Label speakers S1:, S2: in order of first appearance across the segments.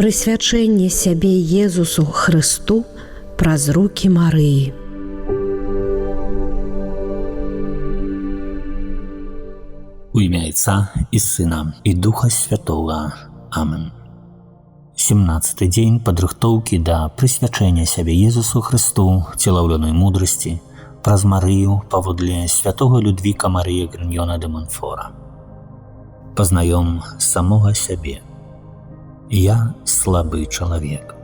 S1: прысвячэнне сябе Езусу Хрысту праз рукі Марыі.
S2: У імя Отца і Сына і Духа Святого. Амен. 17-й дзень падрыхтоўкі да прысвячэння сябе Езусу Хрысту целаўлёнай мудрасці праз Марыю паводле святого Людвіка Марыя Гриньона де Монфора. Пазнаём самога сябе. Я слабы чалавек.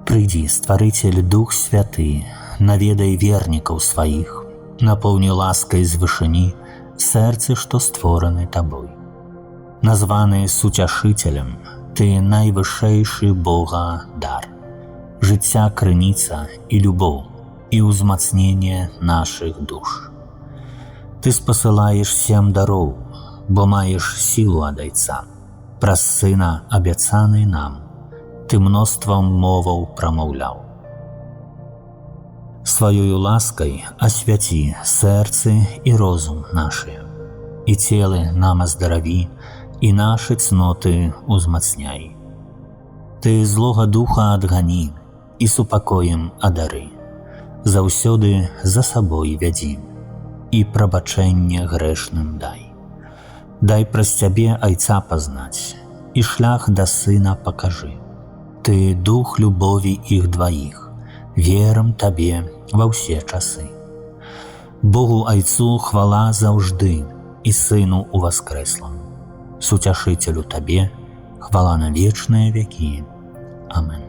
S2: Прыйдзі, Стварыцель Дух Святы, наведай вернікаў сваіх, напоўні ласкай з вышыні сэрцы, што створаны табой. Названы суцяшыцелем, ты найвышэйшы Бога дар, жыцця крыніца і любоў, і ўзмацненне нашых душ. Ты спасылаеш 7 дароў, бо маеш сілу ад Айца, праз Сына абяцаны нам, ты мноствам моваў прамаўляў. Сваёю ласкай асвяці сэрцы і розум нашыя, і целы нам аздараві, і нашы цноты узмацняй. Ты злога духа адгані і супакоем адары, заўсёды за сабой вядзі, і прабачэнне грэшным дай. Дай праз цябе Айца пазнаць, і шлях да Сына пакажы. Ты дух любові іх дваіх, верым табе ва ўсе часы. Богу Айцу хвала заўжды і Сыну уваскрэслым. Суцяшыцелю табе хвала на вечныя вякі. Амен.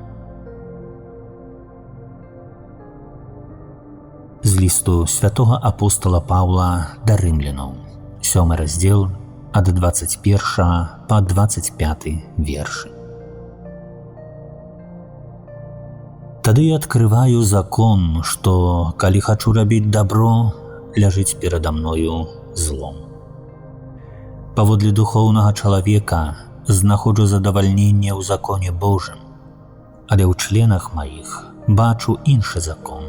S2: З лісту святого апостола Паўла да рымлянаў, 7 раздзел, ад 21 па 25 вершы. Тады я адкрываю закон, што, калі хачу рабіць дабро, ляжыць перада мною злом. Паводле духоўнага чалавека знаходжу задавальненне ў законе Божым, але ў членах маіх бачу іншы закон,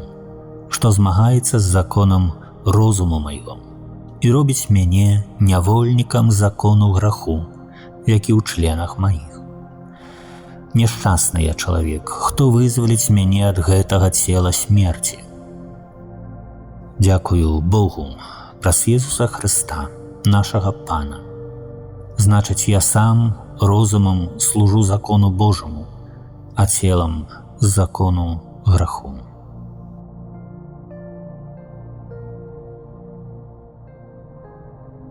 S2: што змагаецца з законам розуму майго і робіць мяне нявольнікам закону граху, які ў членах маіх. Няшчасны я чалавек, хто вызваліць мяне ад гэтага цела смерці. Дзякую Богу праз Езуса Хрыста, нашага Пана. Значыць, я сам розумам служу закону Божаму, а целам закону граху.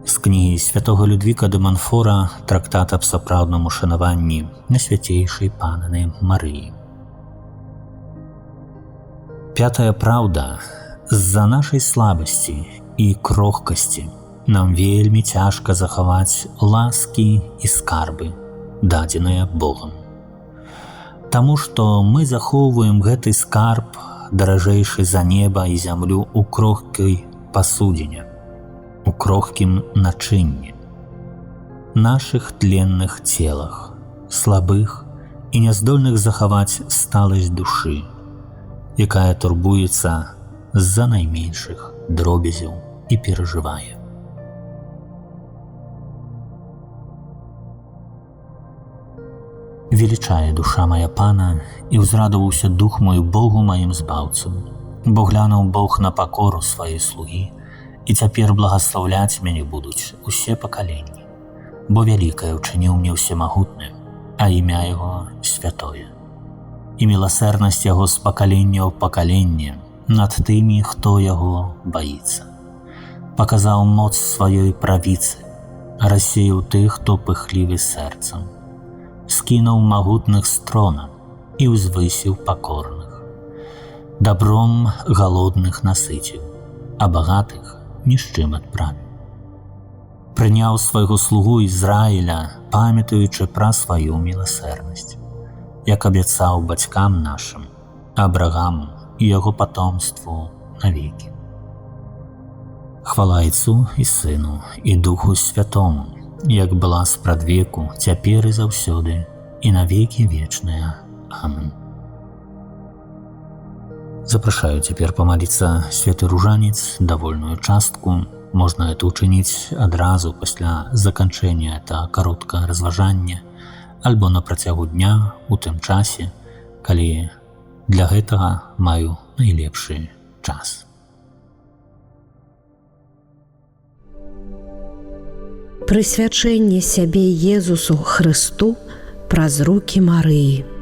S2: З кнігі святого Людвіка де Монфора трактат аб сапраўдным ушанаванні Найсвяцейшай Панны Марыі. Пятая праўда. З-за нашай слабасці і крохкасці нам вельмі цяжка захаваць ласкі і скарбы, дадзеныя Богам. Таму што мы захоўваем гэты скарб, даражэйшы за неба і зямлю, у крохкай пасудзіне, у крохкім начынні, нашых тленных целах, слабых і няздольных захаваць сталасць душы, якая турбуецца з-за найменшых дробязяў і перажывае. Велічае душа мая Пана, і ўзрадаваўся дух мой Богу маім збаўцу, бо глянуў Бог на пакору сваёй слугі, і цяпер благаслаўляць мяне будуць усе пакаленні, бо вялікае ўчыніў мне ўсемагутны, а імя Яго святое. І міласэрнасць Яго з пакалення ў пакаленне над тымі, хто Яго баіцца. Паказаў моц сваёй правіцы, рассеяў тых, хто пыхлівы сэрцам, скінуў магутных з трона і ўзвысіў пакорных. Дабром галодных насыціў, а багатых ні з чым адправіў. Прыняў свайго слугу Ізраіля, памятаючы пра сваю міласэрнасць, як абяцаў бацькам нашым, Абрагаму і яго патомству навекі. Хвала Айцу і Сыну і Духу Святому, як была спрадвеку, цяпер і заўсёды, і навекі вечныя. Амен. Запрашаю цяпер памаліцца святы ружанец, давольную частку Можна это ўчыніць адразу пасля заканчэння это кароткае разважанне альбо на працягу дня у тым часе, калі для гэтага маю найлепшы час.
S1: Прысвячэнне сябе Езусу Хрысту праз рукі Марыі.